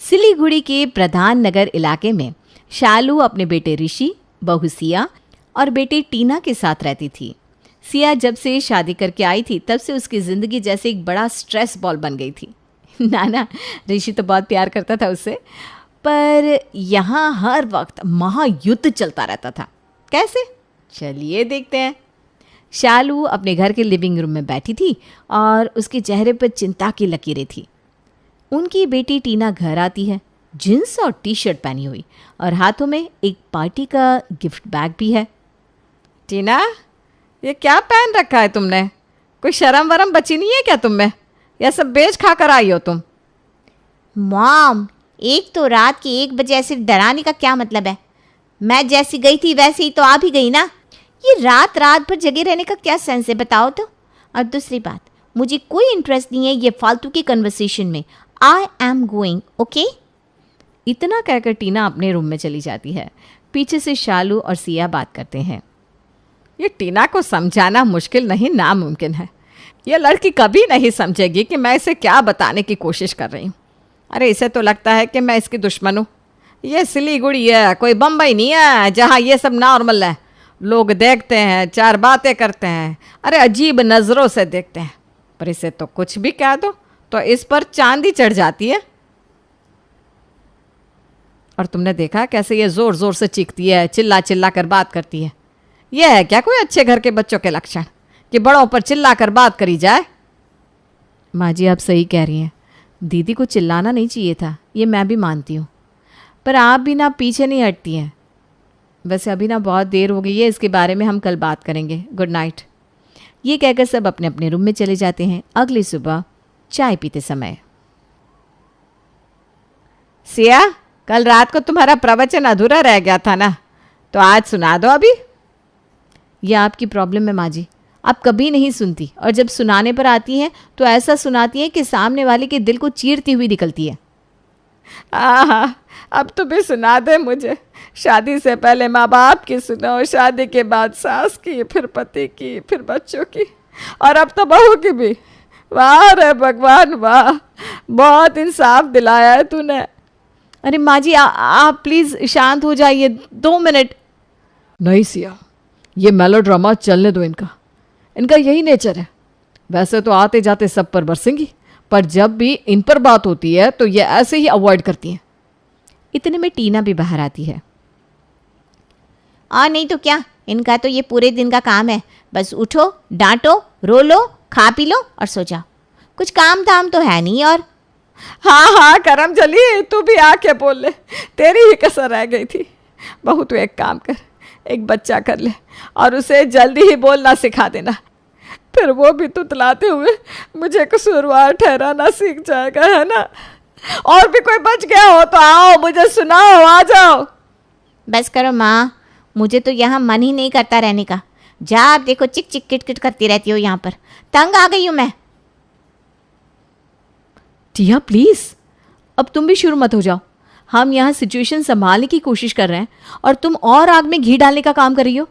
सिलीगुड़ी के प्रधान नगर इलाके में शालू अपने बेटे ऋषि, बहू सिया और बेटी टीना के साथ रहती थी। सिया जब से शादी करके आई थी तब से उसकी ज़िंदगी जैसे एक बड़ा स्ट्रेस बॉल बन गई थी। नाना ऋषि तो बहुत प्यार करता था उससे, पर यहाँ हर वक्त महायुद्ध चलता रहता था। कैसे? चलिए देखते हैं। शालू अपने घर के लिविंग रूम में बैठी थी और उसके चेहरे पर चिंता की लकीरें थी। उनकी बेटी टीना घर आती है, जींस और टी शर्ट पहनी हुई और हाथों में एक पार्टी का गिफ्ट बैग भी है। टीना, ये क्या पहन रखा है तुमने? कोई शर्म वरम बची नहीं है क्या तुम में? यह सब बेच खा कर आई हो तुम? मॉम, एक तो रात के 1 बजे ऐसे डराने का क्या मतलब है? मैं जैसी गई थी वैसे ही तो आ भी गई ना। ये रात रात भर जगे रहने का क्या सेंस है बताओ तो। और दूसरी बात, मुझे कोई इंटरेस्ट नहीं है ये फालतू की कन्वर्सेशन में। I am going, okay? इतना कहकर टीना अपने रूम में चली जाती है। पीछे से शालू और सिया बात करते हैं। ये टीना को समझाना मुश्किल नहीं, नामुमकिन है। यह लड़की कभी नहीं समझेगी कि मैं इसे क्या बताने की कोशिश कर रही हूँ। अरे इसे तो लगता है कि मैं इसकी दुश्मन हूँ। ये सिलीगुड़ी है, कोई बम्बई नहीं है जहाँ ये सब नॉर्मल है। लोग देखते हैं, 4 बातें करते हैं, अरे अजीब नज़रों से देखते हैं, पर इसे तो कुछ भी कह दो तो इस पर चांदी चढ़ जाती है। और तुमने देखा कैसे ये ज़ोर ज़ोर से चीखती है, चिल्ला चिल्ला कर बात करती है। यह है क्या कोई अच्छे घर के बच्चों के लक्षण कि बड़ों पर चिल्ला कर बात करी जाए? माँ जी, आप सही कह रही हैं। दीदी को चिल्लाना नहीं चाहिए था, ये मैं भी मानती हूँ, पर आप भी ना पीछे नहीं हटती हैं। वैसे अभी ना बहुत देर हो गई है, इसके बारे में हम कल बात करेंगे। Good night. ये कहकर सब अपने अपने रूम में चले जाते हैं। अगली सुबह चाय पीते समय, सिया, कल रात को तुम्हारा प्रवचन अधूरा रह गया था ना, तो आज सुना दो अभी। यह आपकी प्रॉब्लम है माँ जी, आप कभी नहीं सुनती और जब सुनाने पर आती हैं तो ऐसा सुनाती हैं कि सामने वाले के दिल को चीरती हुई निकलती है। हाँ, अब तो भी सुना दे मुझे। शादी से पहले माँ बाप की सुनो, शादी के बाद सास की, फिर पति की, फिर बच्चों की, और अब तो बहू की भी। वाह रे भगवान वाह, बहुत इंसाफ दिलाया है तूने। अरे माँ जी, आप प्लीज़ शांत हो जाइए, 2 मिनट। नहीं सिया, ये मेलोड्रामा चलने दो। इनका यही नेचर है। वैसे तो आते जाते सब पर बरसेंगी, पर जब भी इन पर बात होती है तो ये ऐसे ही अवॉइड करती हैं। इतने में टीना भी बाहर आती है। और नहीं तो क्या, इनका तो ये पूरे दिन का काम है, बस उठो, डांटो, रो लो, खा पी लो और सो जाओ। कुछ काम धाम तो है नहीं। और हाँ हाँ करम चली, तू भी आके बोल ले, तेरी ही कसर रह गई थी। बहू तू एक काम कर, एक बच्चा कर ले और उसे जल्दी ही बोलना सिखा देना, फिर वो भी तुतलाते हुए मुझे कसूरवार ठहराना सीख जाएगा, है ना? और भी कोई बच गया हो तो आओ, मुझे सुनाओ, आ जाओ। बस करो माँ, मुझे तो यहाँ मन ही नहीं करता रहने का। जा, आप देखो चिक चिक किट किट करती रहती हो यहाँ पर, तंग आ गई हूँ मैं। टिया प्लीज़, अब तुम भी शुरू मत हो जाओ। हम यहाँ सिचुएशन संभालने की कोशिश कर रहे हैं और तुम और आग में घी डालने का काम कर रही हो।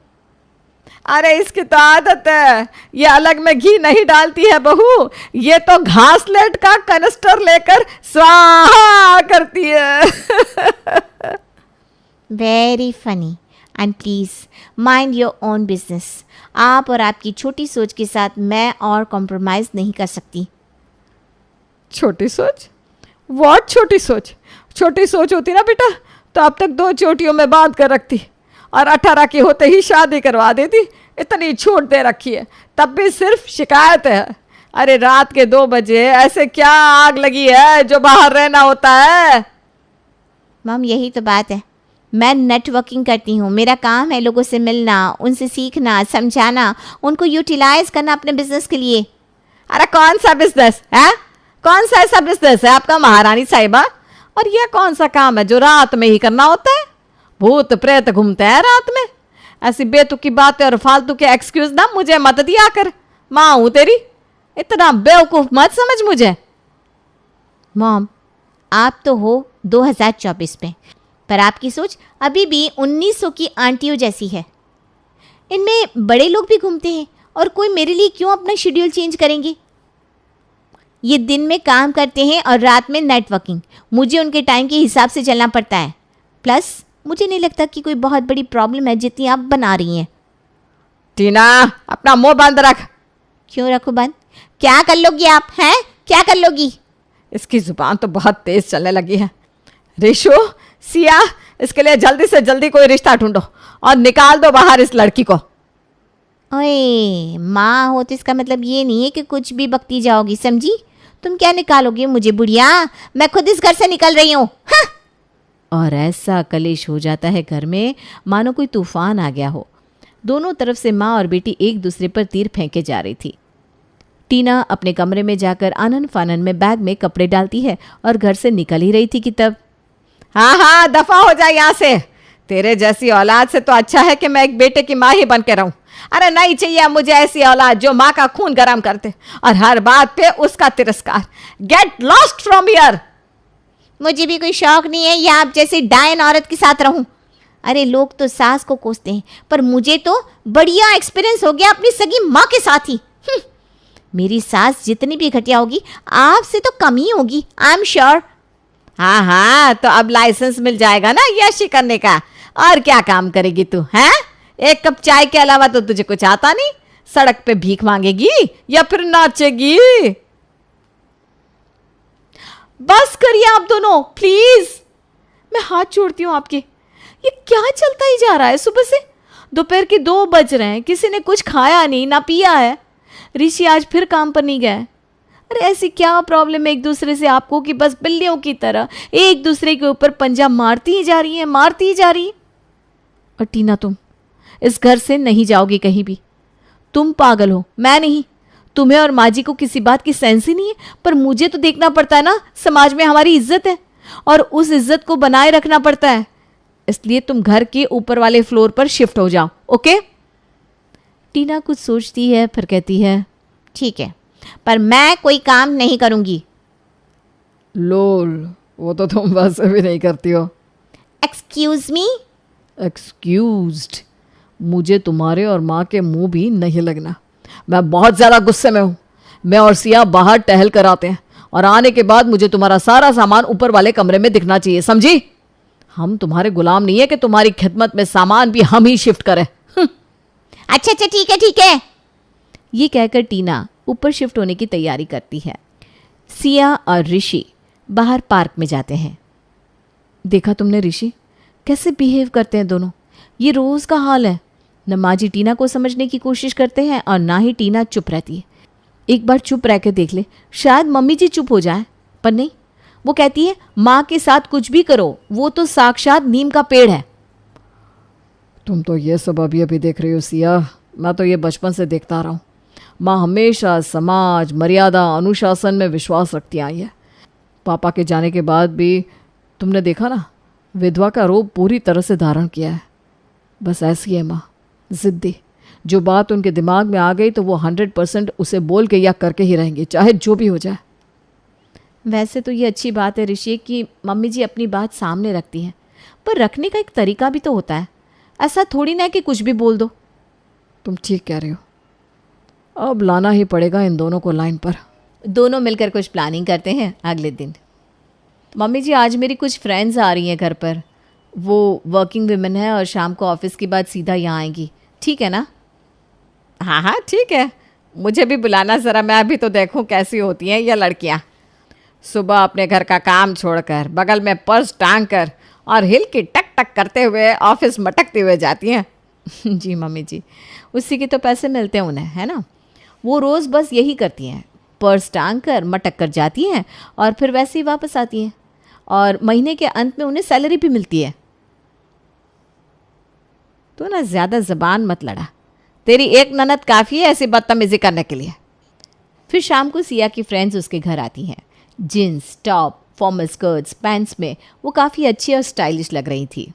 अरे इसकी तो आदत है, ये अलग में घी नहीं डालती है बहू, ये तो घासलेट का कनस्टर लेकर स्वाहा करती है। Very funny, and please mind your own business. आप और आपकी छोटी सोच के साथ मैं और कॉम्प्रोमाइज़ नहीं कर सकती। छोटी सोच? व्हाट छोटी सोच? छोटी सोच होती ना बेटा तो अब तक 2 चोटियों में बांध कर रखती और 18 की होते ही शादी करवा देती। इतनी छूट दे रखी है, तब भी सिर्फ शिकायत है। अरे रात के 2 बजे ऐसे क्या आग लगी है जो बाहर रहना होता है? मम, यही तो बात है। मैं नेटवर्किंग करती हूँ, मेरा काम है लोगों से मिलना, उनसे सीखना, समझाना, उनको यूटिलाइज करना अपने बिजनेस के लिए। अरे कौन सा बिजनेस है? कौन सा ऐसा बिजनेस है आपका महारानी साहिबा? और यह कौन सा काम है जो रात में ही करना होता है? भूत प्रेत घूमते हैं रात में। ऐसी बेतुकी बातें और फालतू के एक्सक्यूज ना मुझे मत दिया कर। माँ हूँ तेरी, इतना बेवकूफ मत समझ मुझे। मॉम, आप तो हो 2024 में, पर आपकी सोच अभी भी 1900 की आंटियों जैसी है। इनमें बड़े लोग भी घूमते हैं और कोई मेरे लिए क्यों अपना शेड्यूल चेंज करेंगे? ये दिन में काम करते हैं और रात में नेटवर्किंग। मुझे उनके टाइम के हिसाब से चलना पड़ता है। प्लस मुझे नहीं लगता कि कोई बहुत बड़ी प्रॉब्लम है जितनी आप बना रही हैं। टीना, अपना मुंह बंद रख। क्यों रखो बंद? क्या कर लोगी आप? हैं क्या कर लोगी? इसकी जुबान तो बहुत तेज चलने लगी है। रिशु, सिया, इसके लिए जल्दी से जल्दी कोई रिश्ता ढूंढो और निकाल दो बाहर इस लड़की को। ओए माँ हो तो इसका मतलब ये नहीं है कि कुछ भी बकती जाओगी, समझी? तुम क्या निकालोगी मुझे बुढ़िया? मैं खुद इस घर से निकल रही हूँ। हाँ। और ऐसा कलेश हो जाता है घर में मानो कोई तूफान आ गया हो। दोनों तरफ से माँ और बेटी एक दूसरे पर तीर फेंके जा रही थी। टीना अपने कमरे में जाकर आनन फानन में बैग में कपड़े डालती है और घर से निकल ही रही थी कि तब, हाँ हाँ दफा हो जाए यहाँ से। तेरे जैसी औलाद से तो अच्छा है कि मैं एक बेटे की माँ ही बन के रहूं। अरे नहीं चाहिए मुझे ऐसी औलाद जो माँ का खून गर्म करते और हर बात पे उसका तिरस्कार। Get lost from here. मुझे भी कोई शौक नहीं है या आप जैसी डायन औरत के साथ रहूं। अरे लोग तो सास को कोसते हैं, पर मुझे तो बढ़िया एक्सपीरियंस हो गया अपनी सगी माँ के साथ ही। मेरी सास जितनी भी घटिया होगी आपसे तो कम ही होगी, आई एम श्योर। हाँ हाँ, तो अब लाइसेंस मिल जाएगा ना यशी करने का। और क्या काम करेगी तू? हैं, एक कप चाय के अलावा तो तुझे कुछ आता नहीं। सड़क पे भीख मांगेगी या फिर नाचेगी? बस करिए आप दोनों प्लीज, मैं हाथ जोड़ती हूँ आपके। ये क्या चलता ही जा रहा है सुबह से? दोपहर के 2 बज रहे हैं, किसी ने कुछ खाया नहीं ना पिया है। ऋषि आज फिर काम पर नहीं गया है। अरे ऐसी क्या प्रॉब्लम है एक दूसरे से आपको कि बस बिल्लियों की तरह एक दूसरे के ऊपर पंजा मारती ही जा रही है, मारती ही जा रही है। और टीना, तुम इस घर से नहीं जाओगी कहीं भी। तुम पागल हो, मैं नहीं। तुम्हें और माँ जी को किसी बात की सेंस ही नहीं है, पर मुझे तो देखना पड़ता है ना, समाज में हमारी इज्जत है और उस इज्जत को बनाए रखना पड़ता है। इसलिए तुम घर के ऊपर वाले फ्लोर पर शिफ्ट हो जाओ, ओके? टीना कुछ सोचती है फिर कहती है, ठीक है, पर मैं कोई काम नहीं करूंगी। लोल, वो तो तुम वैसे भी नहीं करती हो। Excuse me? एक्सक्यूज्ड? मुझे तुम्हारे और माँ के मुंह भी नहीं लगना। मैं बहुत ज़्यादा गुस्से में हूँ। मैं और सिया बाहर टहल कर आते हैं और आने के बाद मुझे तुम्हारा सारा सामान ऊपर वाले कमरे में दिखना चाहिए, समझी? हम तुम्हारे गुलाम नहीं है कि तुम्हारी खिदमत में सामान भी हम ही शिफ्ट करें। अच्छा अच्छा ठीक है ठीक है। ये कहकर टीना ऊपर शिफ्ट होने की तैयारी करती है। सिया और ऋषि बाहर पार्क में जाते हैं। देखा तुमने ऋषि, कैसे बिहेव करते हैं दोनों। ये रोज का हाल है। न माँ जी टीना को समझने की कोशिश करते हैं और ना ही टीना चुप रहती है। एक बार चुप रह के देख ले, शायद मम्मी जी चुप हो जाए, पर नहीं। वो कहती है माँ के साथ कुछ भी करो, वो तो साक्षात नीम का पेड़ है। तुम तो ये सब अभी अभी देख रही हो सिया, मैं तो ये बचपन से देखता आ रहा हूँ। माँ हमेशा समाज, मर्यादा, अनुशासन में विश्वास रखती आई है। पापा के जाने के बाद भी तुमने देखा ना, विधवा का रूप पूरी तरह से धारण किया है। बस ऐसी है माँ, जिद्दी। जो बात उनके दिमाग में आ गई तो वो 100% उसे बोल के या करके ही रहेंगे, चाहे जो भी हो जाए। वैसे तो ये अच्छी बात है ऋषि कि मम्मी जी अपनी बात सामने रखती हैं, पर रखने का एक तरीका भी तो होता है। ऐसा थोड़ी ना है कि कुछ भी बोल दो। तुम ठीक कह रही हो, अब लाना ही पड़ेगा इन दोनों को लाइन पर। दोनों मिलकर कुछ प्लानिंग करते हैं। अगले दिन, मम्मी जी आज मेरी कुछ फ्रेंड्स आ रही हैं घर पर। वो वर्किंग विमेन है और शाम को ऑफिस के बाद सीधा यहाँ आएंगी, ठीक है ना? हाँ हाँ ठीक है, मुझे भी बुलाना ज़रा, मैं भी तो देखूँ कैसी होती हैं ये लड़कियाँ। सुबह अपने घर का काम छोड़कर बगल में पर्स टांग कर और हिल की टक टक करते हुए ऑफिस मटकते हुए जाती हैं। जी मम्मी जी, उसी के तो पैसे मिलते हैं उन्हें, है ना? वो रोज़ बस यही करती हैं, पर्स टांग कर मटक कर जाती हैं और फिर वैसे ही वापस आती हैं, और महीने के अंत में उन्हें सैलरी भी मिलती है। तो ना ज़्यादा ज़बान मत लड़ा, तेरी एक ननद काफ़ी है ऐसी बदतमीज़ी करने के लिए। फिर शाम को सिया की फ्रेंड्स उसके घर आती हैं। Jeans, top, formal skirts, pants में वो काफ़ी अच्छी और स्टाइलिश लग रही थी।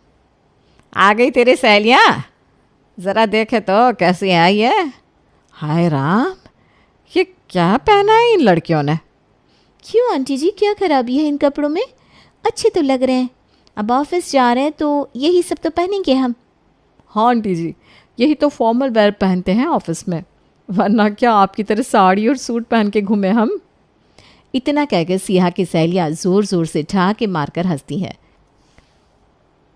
आ गई तेरी सहेलियाँ, ज़रा देखे तो कैसी आई है। हाय राम, ये क्या पहना है इन लड़कियों ने? क्यों आंटी जी, क्या खराबी है इन कपड़ों में? अच्छे तो लग रहे हैं। अब ऑफिस जा रहे हैं तो यही सब तो पहनेंगे हम। हाँ आंटी जी, यही तो फॉर्मल वेयर पहनते हैं ऑफिस में, वरना क्या आपकी तरह साड़ी और सूट पहन के घूमे हम? इतना कहकर सिया की सहेलियां जोर जोर से ठहाके मारकर हंसती हैं।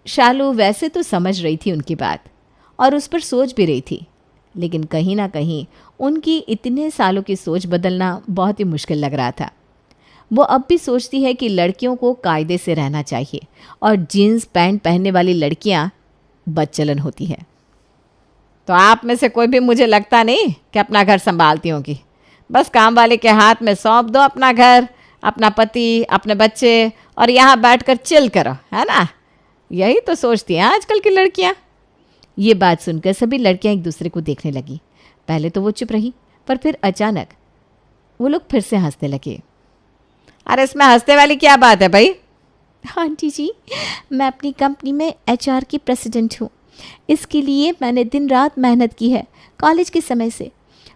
शालू वैसे तो समझ रही थी उनकी बात और उस पर सोच भी रही थी, लेकिन कहीं ना कहीं उनकी इतने सालों की सोच बदलना बहुत ही मुश्किल लग रहा था। वो अब भी सोचती है कि लड़कियों को कायदे से रहना चाहिए और जीन्स पैंट पहनने वाली लड़कियां बदचलन होती है। तो आप में से कोई भी मुझे लगता नहीं कि अपना घर संभालती होगी। बस काम वाले के हाथ में सौंप दो अपना घर, अपना पति, अपने बच्चे और यहाँ बैठकर चिल करो, है ना? यही तो सोचती हैं आजकल की लड़कियाँ। ये बात सुनकर सभी लड़कियाँ एक दूसरे को देखने लगी। पहले तो वो चुप रही, पर फिर अचानक वो लोग फिर से हंसने लगे। अरे इसमें हंसने वाली क्या बात है भाई? आंटी जी, मैं अपनी कंपनी में एचआर की प्रेसिडेंट हूँ। इसके लिए मैंने दिन रात मेहनत की है। कॉलेज के समय से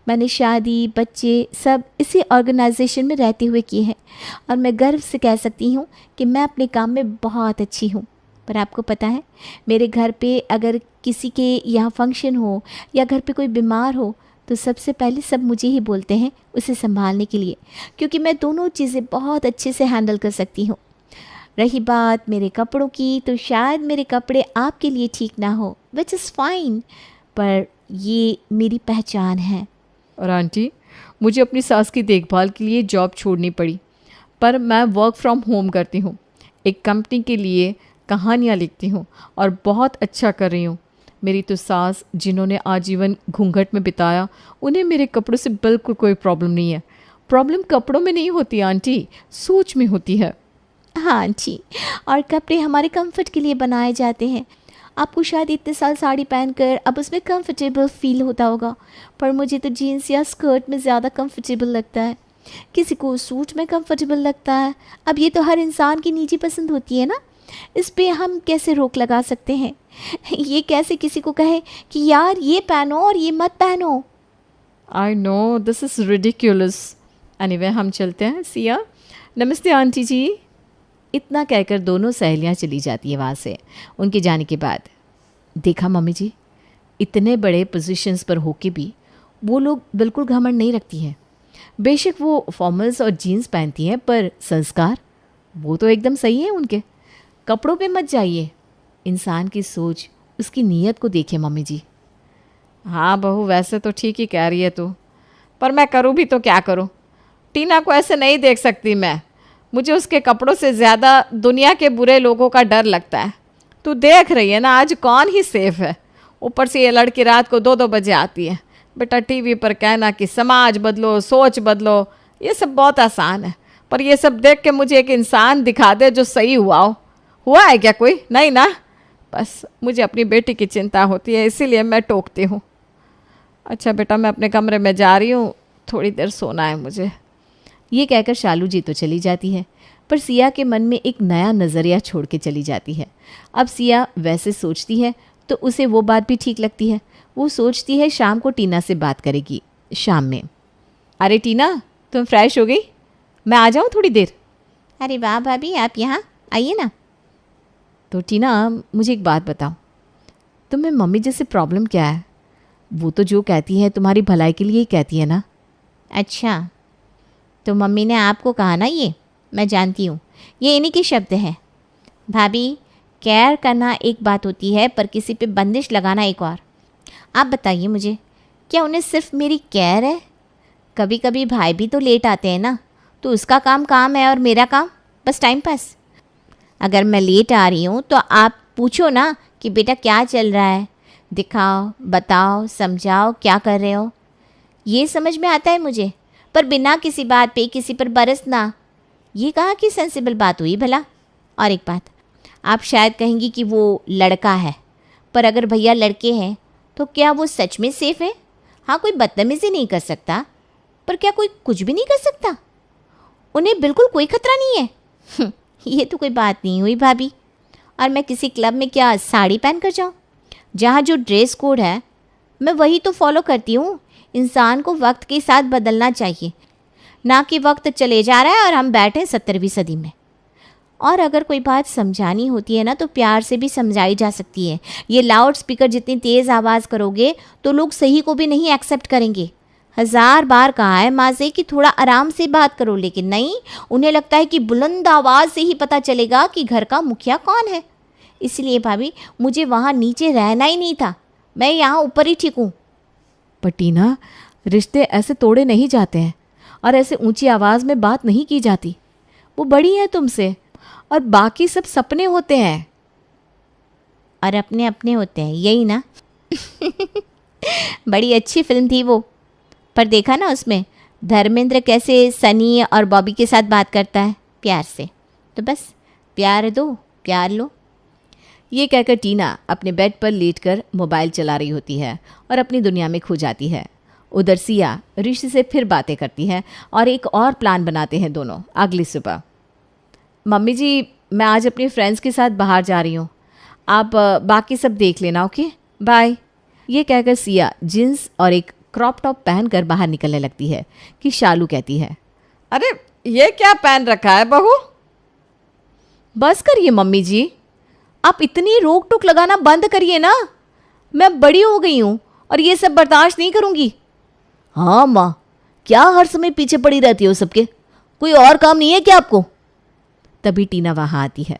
मैंने शादी, बच्चे सब इसी ऑर्गेनाइजेशन में रहते हुए किए हैं और मैं गर्व से कह सकती हूँ कि मैं अपने काम में बहुत अच्छी हूँ। पर आपको पता है, मेरे घर पे अगर किसी के यहाँ फंक्शन हो या घर पे कोई बीमार हो तो सबसे पहले सब मुझे ही बोलते हैं उसे संभालने के लिए, क्योंकि मैं दोनों चीज़ें बहुत अच्छे से हैंडल कर सकती हूँ। रही बात मेरे कपड़ों की, तो शायद मेरे कपड़े आपके लिए ठीक ना हो, विच इज़ फाइन, पर ये मेरी पहचान है। और आंटी, मुझे अपनी सास की देखभाल के लिए जॉब छोड़नी पड़ी, पर मैं वर्क फ्रॉम होम करती हूँ। एक कंपनी के लिए कहानियाँ लिखती हूँ और बहुत अच्छा कर रही हूँ। मेरी तो सास, जिन्होंने आजीवन घूंघट में बिताया, उन्हें मेरे कपड़ों से बिल्कुल कोई प्रॉब्लम नहीं है। प्रॉब्लम कपड़ों में नहीं होती आंटी, सोच में होती है। हाँ आंटी, और कपड़े हमारे कंफर्ट के लिए बनाए जाते हैं। आपको शायद इतने साल साड़ी पहनकर अब उसमें कंफर्टेबल फील होता होगा, पर मुझे तो जीन्स या स्कर्ट में ज़्यादा कंफर्टेबल लगता है। किसी को सूट में कंफर्टेबल लगता है। अब ये तो हर इंसान की निजी पसंद होती है ना, इस पे हम कैसे रोक लगा सकते हैं? ये कैसे किसी को कहे कि यार ये पहनो और ये मत पहनो? I know this is ridiculous. Anyway, हम चलते हैं। सिया, नमस्ते आंटी जी। इतना कहकर दोनों सहेलियां चली जाती है वहाँ से। उनके जाने के बाद, देखा मम्मी जी, इतने बड़े पोजीशंस पर होके भी वो लोग बिल्कुल घमंड नहीं रखती हैं। बेशक वो फॉर्मल्स और जीन्स पहनती हैं, पर संस्कार वो तो एकदम सही है उनके। कपड़ों पे मत जाइए, इंसान की सोच, उसकी नीयत को देखिए मम्मी जी। हाँ बहू, वैसे तो ठीक ही कह रही है तू, पर मैं करूँ भी तो क्या करूँ? टीना को ऐसे नहीं देख सकती मैं। मुझे उसके कपड़ों से ज़्यादा दुनिया के बुरे लोगों का डर लगता है। तू देख रही है ना, आज कौन ही सेफ है। ऊपर से ये लड़की रात को 2-2 बजे आती है। बेटा, टीवी पर कहना कि समाज बदलो, सोच बदलो, ये सब बहुत आसान है, पर ये सब देख के मुझे एक इंसान दिखा दे जो सही हुआ हो। हुआ है क्या कोई? नहीं ना। बस मुझे अपनी बेटी की चिंता होती है, इसीलिए मैं टोकती हूँ। अच्छा बेटा, मैं अपने कमरे में जा रही हूँ, थोड़ी देर सोना है मुझे। ये कहकर शालू जी तो चली जाती है, पर सिया के मन में एक नया नज़रिया छोड़ के चली जाती है। अब सिया वैसे सोचती है तो उसे वो बात भी ठीक लगती है। वो सोचती है शाम को टीना से बात करेगी। शाम में, अरे टीना, तुम फ्रेश हो गई? मैं आ जाऊँ थोड़ी देर? अरे वाह भाभी, आप यहाँ आइए ना। तो टीना, मुझे एक बात बताओ, तुम्हें मम्मी जैसे प्रॉब्लम क्या है? वो तो जो कहती है तुम्हारी भलाई के लिए ही कहती है ना। अच्छा, तो मम्मी ने आपको कहा ना? ये मैं जानती हूँ, ये इन्हीं के शब्द हैं। भाभी, केयर करना एक बात होती है, पर किसी पे बंदिश लगाना एक और। आप बताइए मुझे, क्या उन्हें सिर्फ मेरी केयर है? कभी कभी भाई भी तो लेट आते हैं ना, तो उसका काम काम है और मेरा काम बस टाइम पास। अगर मैं लेट आ रही हूँ तो आप पूछो ना कि बेटा क्या चल रहा है, दिखाओ, बताओ, समझाओ क्या कर रहे हो। ये समझ में आता है मुझे, पर बिना किसी बात पे किसी पर बरसना, ये कहाँ की सेंसिबल बात हुई भला? और एक बात, आप शायद कहेंगी कि वो लड़का है, पर अगर भैया लड़के हैं तो क्या वो सच में सेफ है? हाँ, कोई बदतमीज़ी नहीं कर सकता, पर क्या कोई कुछ भी नहीं कर सकता? उन्हें बिल्कुल कोई खतरा नहीं है। ये तो कोई बात नहीं हुई भाभी। और मैं किसी क्लब में क्या साड़ी पहन कर जाऊँ? जहाँ जो ड्रेस कोड है मैं वही तो फॉलो करती हूँ। इंसान को वक्त के साथ बदलना चाहिए, ना कि वक्त चले जा रहा है और हम बैठे 17वीं सदी में। और अगर कोई बात समझानी होती है ना, तो प्यार से भी समझाई जा सकती है। ये लाउड स्पीकर जितनी तेज़ आवाज़ करोगे तो लोग सही को भी नहीं एक्सेप्ट करेंगे। 1000 बार कहा है माँ से कि थोड़ा आराम से बात करो, लेकिन नहीं, उन्हें लगता है कि बुलंद आवाज़ से ही पता चलेगा कि घर का मुखिया कौन है। इसलिए भाभी मुझे वहाँ नीचे रहना ही नहीं था, मैं यहाँ ऊपर ही ठीक हूँ। पर टीना, रिश्ते ऐसे तोड़े नहीं जाते हैं और ऐसे ऊंची आवाज़ में बात नहीं की जाती। वो बड़ी है तुमसे और बाकी सब सपने होते हैं। और अपने अपने होते हैं, यही ना। बड़ी अच्छी फिल्म थी वो, पर देखा ना उसमें धर्मेंद्र कैसे सनी और बॉबी के साथ बात करता है प्यार से। तो बस प्यार दो, प्यार लो। ये कहकर टीना अपने बेड पर लेटकर मोबाइल चला रही होती है और अपनी दुनिया में खो जाती है। उधर सिया ऋषि से फिर बातें करती है और एक और प्लान बनाते हैं दोनों। अगली सुबह, मम्मी जी मैं आज अपनी फ्रेंड्स के साथ बाहर जा रही हूँ, आप बाकी सब देख लेना, ओके बाय। ये कहकर सिया जींस और एक क्रॉप टॉप पहनकर बाहर निकलने लगती है कि शालू कहती है, अरे ये क्या पहन रखा है बहू? बस करिए मम्मी जी, आप इतनी रोक टोक लगाना बंद करिए ना। मैं बड़ी हो गई हूँ और ये सब बर्दाश्त नहीं करूँगी। हाँ माँ, क्या हर समय पीछे पड़ी रहती हो सबके, कोई और काम नहीं है क्या आपको? तभी टीना वहाँ आती है।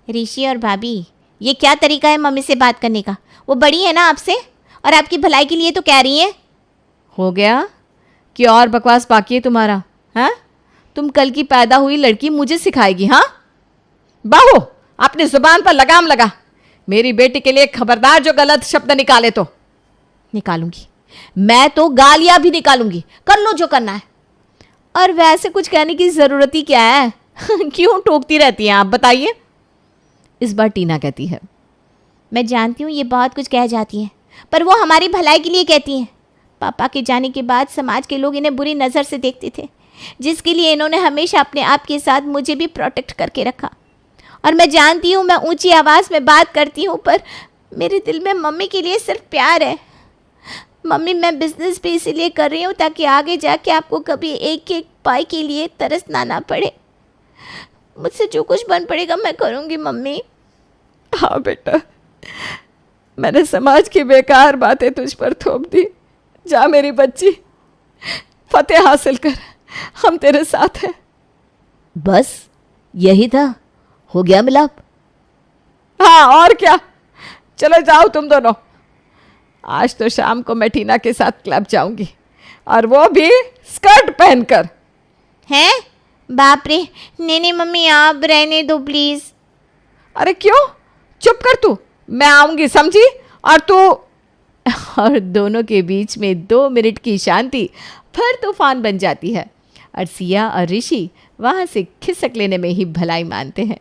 ऋषि और भाभी, ये क्या तरीका है मम्मी से बात करने का? वो बड़ी है ना आपसे और आपकी भलाई के लिए तो कह रही है। हो गया कि और बकवास बाकी है तुम्हारा? हैं? तुम कल की पैदा हुई लड़की मुझे सिखाएगी? हाँ बहू, अपनी जुबान पर लगाम लगा। मेरी बेटी के लिए खबरदार जो गलत शब्द निकाले तो। निकालूंगी, मैं तो गालियां भी निकालूंगी, कर लो जो करना है। और वैसे कुछ कहने की जरूरत ही क्या है? क्यों टोकती रहती हैं आप, बताइए। इस बार टीना कहती है, मैं जानती हूँ ये बहुत कुछ कह जाती हैं, पर वो हमारी भलाई के लिए कहती हैं। पापा के जाने के बाद समाज के लोग इन्हें बुरी नज़र से देखते थे, जिसके लिए इन्होंने हमेशा अपने आप के साथ मुझे भी प्रोटेक्ट करके रखा। और मैं जानती हूँ मैं ऊंची आवाज़ में बात करती हूँ, पर मेरे दिल में मम्मी के लिए सिर्फ प्यार है। मम्मी, मैं बिज़नेस भी इसीलिए कर रही हूँ ताकि आगे जाके आपको कभी एक एक पाई के लिए तरसना ना पड़े। मुझसे जो कुछ बन पड़ेगा मैं करूँगी मम्मी। हाँ बेटा, मैंने समाज की बेकार बातें तुझ पर थोप दी। जा मेरी बच्ची, फतेह हासिल कर, हम तेरे साथ हैं। बस यही था, हो गया मिलाप। हाँ और क्या, चलो जाओ तुम दोनों। आज तो शाम को मैं टीना के साथ क्लब जाऊंगी, और वो भी स्कर्ट पहनकर। हैं? बाप रे, नहीं मम्मी, आप रहने दो प्लीज़। अरे क्यों, चुप कर तू, मैं आऊंगी समझी। और तू और दोनों के बीच में 2 मिनट की शांति फिर तूफान बन जाती है और सिया और ऋषि वहाँ से खिसक लेने में ही भलाई मानते हैं।